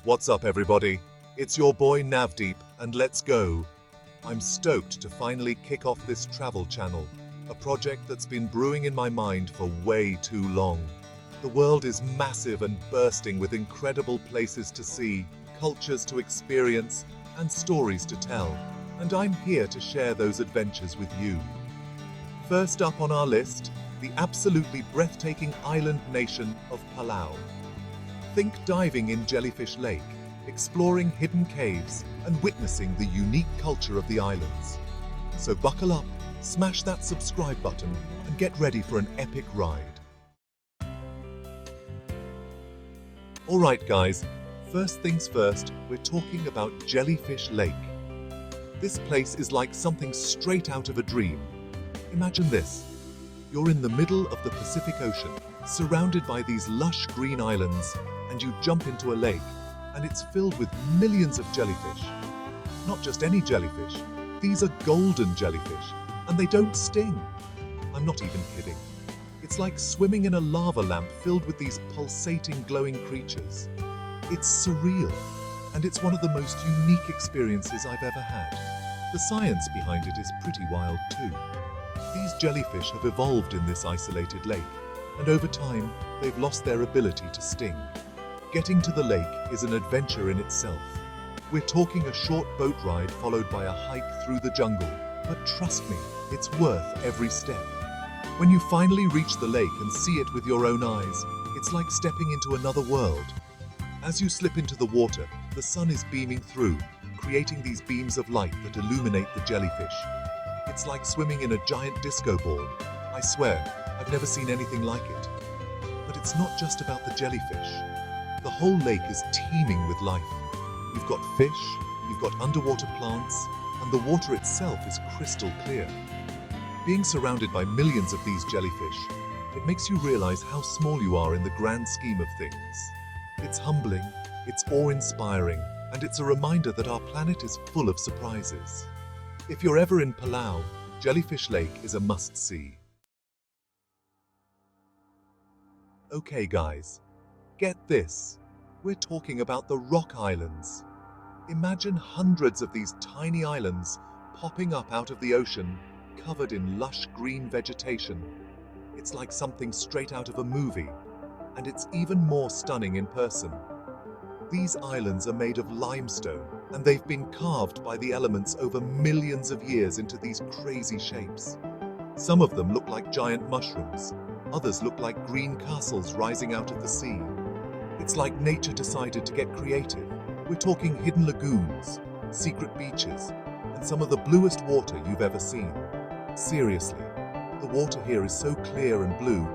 What's up, everybody? It's your boy Navdeep, and let's go. I'm stoked to finally kick off this travel channel, a project that's been brewing in my mind for way too long. The world is massive and bursting with incredible places to see, cultures to experience, and stories to tell, and I'm here to share those adventures with you. First up on our list, the absolutely breathtaking island nation of Palau. Think diving in Jellyfish Lake, exploring hidden caves, and witnessing the unique culture of the islands. So buckle up, smash that subscribe button, and get ready for an epic ride. Alright guys, first things first, we're talking about Jellyfish Lake. This place is like something straight out of a dream. Imagine this. You're in the middle of the Pacific Ocean, surrounded by these lush green islands, and you jump into a lake, and it's filled with millions of jellyfish. Not just any jellyfish, these are golden jellyfish, and they don't sting. I'm not even kidding. It's like swimming in a lava lamp filled with these pulsating, glowing creatures. It's surreal, and it's one of the most unique experiences I've ever had. The science behind it is pretty wild too. These jellyfish have evolved in this isolated lake, and over time, they've lost their ability to sting. Getting to the lake is an adventure in itself. We're talking a short boat ride followed by a hike through the jungle, but trust me, it's worth every step. When you finally reach the lake and see it with your own eyes, it's like stepping into another world. As you slip into the water, the sun is beaming through, creating these beams of light that illuminate the jellyfish. It's like swimming in a giant disco ball. I swear, I've never seen anything like it. But it's not just about the jellyfish. The whole lake is teeming with life. You've got fish, you've got underwater plants, and the water itself is crystal clear. Being surrounded by millions of these jellyfish, it makes you realize how small you are in the grand scheme of things. It's humbling, it's awe-inspiring, and it's a reminder that our planet is full of surprises. If you're ever in Palau, Jellyfish Lake is a must-see. Okay guys, get this. We're talking about the Rock Islands. Imagine hundreds of these tiny islands popping up out of the ocean, covered in lush green vegetation. It's like something straight out of a movie, and it's even more stunning in person. These islands are made of limestone, and they've been carved by the elements over millions of years into these crazy shapes. Some of them look like giant mushrooms, others look like green castles rising out of the sea. It's like nature decided to get creative. We're talking hidden lagoons, secret beaches, and some of the bluest water you've ever seen. Seriously, the water here is so clear and blue,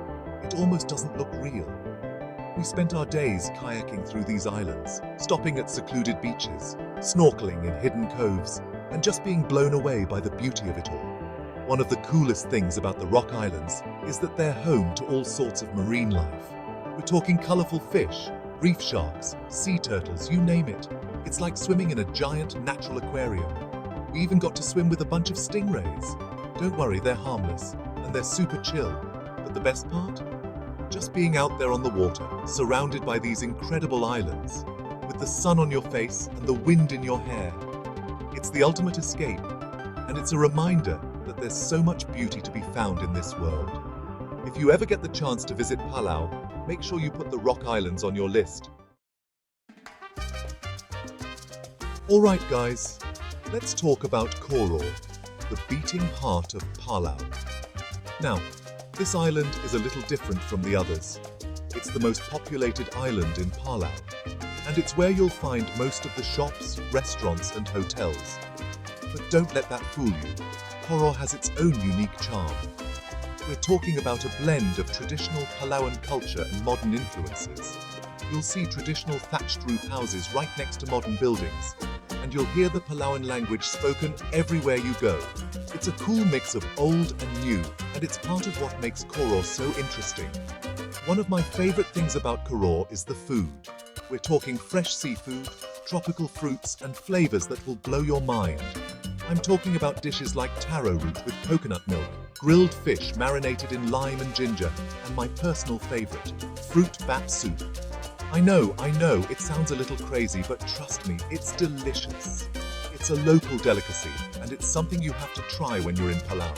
it almost doesn't look real. We spent our days kayaking through these islands, stopping at secluded beaches, snorkeling in hidden coves, and just being blown away by the beauty of it all. One of the coolest things about the Rock Islands is that they're home to all sorts of marine life. We're talking colorful fish, reef sharks, sea turtles, you name it. It's like swimming in a giant natural aquarium. We even got to swim with a bunch of stingrays. Don't worry, they're harmless, and they're super chill. But the best part? Just being out there on the water, surrounded by these incredible islands, with the sun on your face and the wind in your hair. It's the ultimate escape, and it's a reminder that there's so much beauty to be found in this world. If you ever get the chance to visit Palau, make sure you put the Rock Islands on your list. Alright guys, let's talk about Koror, the beating heart of Palau. Now, this island is a little different from the others. It's the most populated island in Palau, and it's where you'll find most of the shops, restaurants, and hotels. But don't let that fool you. Koror has its own unique charm. We're talking about a blend of traditional Palauan culture and modern influences. You'll see traditional thatched roof houses right next to modern buildings, and you'll hear the Palauan language spoken everywhere you go. It's a cool mix of old and new, and it's part of what makes Koror so interesting. One of my favorite things about Koror is the food. We're talking fresh seafood, tropical fruits, and flavors that will blow your mind. I'm talking about dishes like taro root with coconut milk, grilled fish marinated in lime and ginger, and my personal favorite, fruit bat soup. I know, it sounds a little crazy, but trust me, it's delicious. It's a local delicacy, and it's something you have to try when you're in Palau.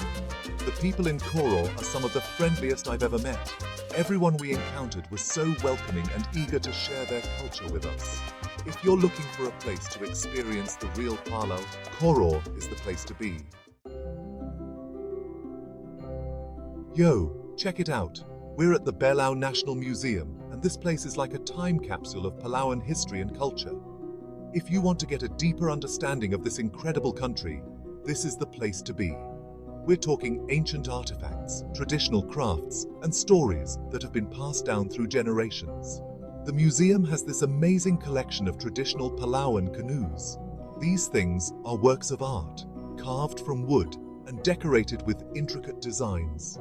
The people in Koror are some of the friendliest I've ever met. Everyone we encountered was so welcoming and eager to share their culture with us. If you're looking for a place to experience the real Palau, Koror is the place to be. Yo, check it out. We're at the Belau National Museum, and this place is like a time capsule of Palauan history and culture. If you want to get a deeper understanding of this incredible country, this is the place to be. We're talking ancient artifacts, traditional crafts, and stories that have been passed down through generations. The museum has this amazing collection of traditional Palauan canoes. These things are works of art, carved from wood and decorated with intricate designs.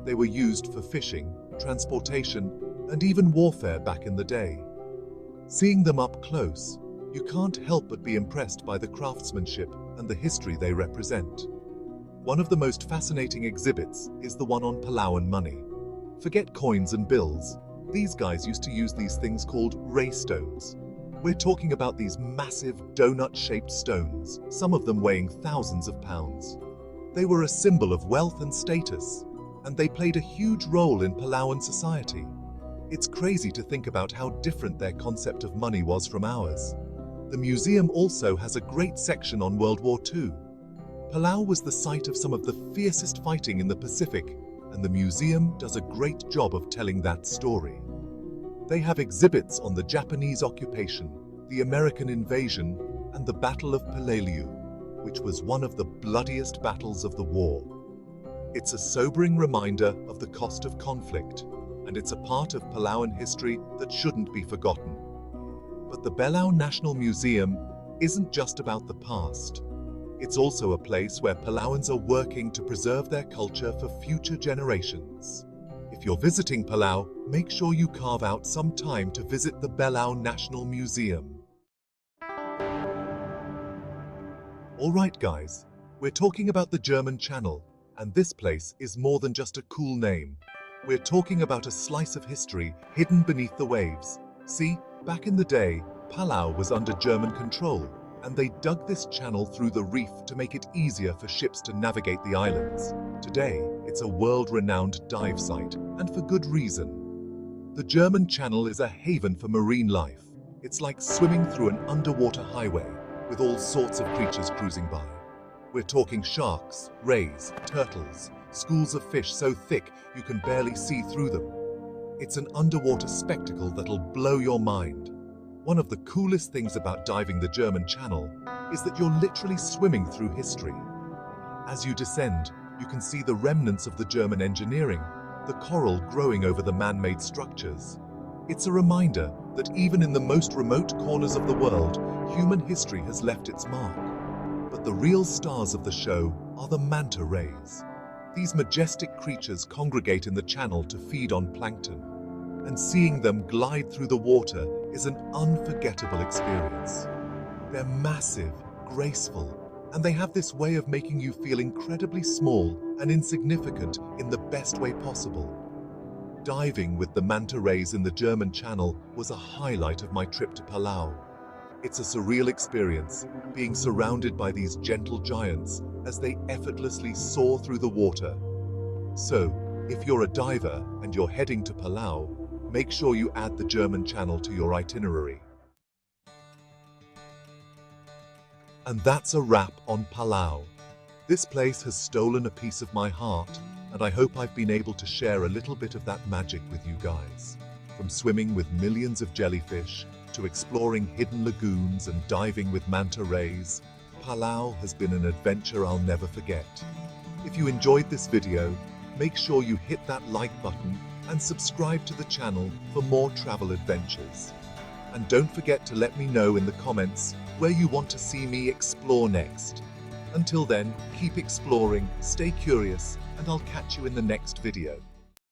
They were used for fishing, transportation, and even warfare back in the day. Seeing them up close, you can't help but be impressed by the craftsmanship and the history they represent. One of the most fascinating exhibits is the one on Palauan money. Forget coins and bills. These guys used to use these things called ray stones. We're talking about these massive donut-shaped stones, some of them weighing thousands of pounds. They were a symbol of wealth and status, and they played a huge role in Palauan society. It's crazy to think about how different their concept of money was from ours. The museum also has a great section on World War II. Palau was the site of some of the fiercest fighting in the Pacific, and the museum does a great job of telling that story. They have exhibits on the Japanese occupation, the American invasion, and the Battle of Peleliu, which was one of the bloodiest battles of the war. It's a sobering reminder of the cost of conflict, and it's a part of Palauan history that shouldn't be forgotten. But the Belau National Museum isn't just about the past. It's also a place where Palauans are working to preserve their culture for future generations. If you're visiting Palau, make sure you carve out some time to visit the Belau National Museum. Alright guys, we're talking about the German Channel, and this place is more than just a cool name. We're talking about a slice of history hidden beneath the waves. See, back in the day, Palau was under German control, and they dug this channel through the reef to make it easier for ships to navigate the islands. Today, it's a world-renowned dive site, and for good reason. The German Channel is a haven for marine life. It's like swimming through an underwater highway, with all sorts of creatures cruising by. We're talking sharks, rays, turtles, schools of fish so thick you can barely see through them. It's an underwater spectacle that'll blow your mind. One of the coolest things about diving the German Channel is that you're literally swimming through history. As you descend, you can see the remnants of the German engineering, the coral growing over the man-made structures. It's a reminder that even in the most remote corners of the world, human history has left its mark. But the real stars of the show are the manta rays. These majestic creatures congregate in the channel to feed on plankton, and seeing them glide through the water is an unforgettable experience. They're massive, graceful, and they have this way of making you feel incredibly small and insignificant in the best way possible. Diving with the manta rays in the German Channel was a highlight of my trip to Palau. It's a surreal experience, being surrounded by these gentle giants as they effortlessly soar through the water. So, if you're a diver and you're heading to Palau, make sure you add the German Channel to your itinerary. And that's a wrap on Palau. This place has stolen a piece of my heart, and I hope I've been able to share a little bit of that magic with you guys. From swimming with millions of jellyfish, to exploring hidden lagoons and diving with manta rays, Palau has been an adventure I'll never forget. If you enjoyed this video, make sure you hit that like button and subscribe to the channel for more travel adventures. And don't forget to let me know in the comments where you want to see me explore next. Until then, keep exploring, stay curious, and I'll catch you in the next video.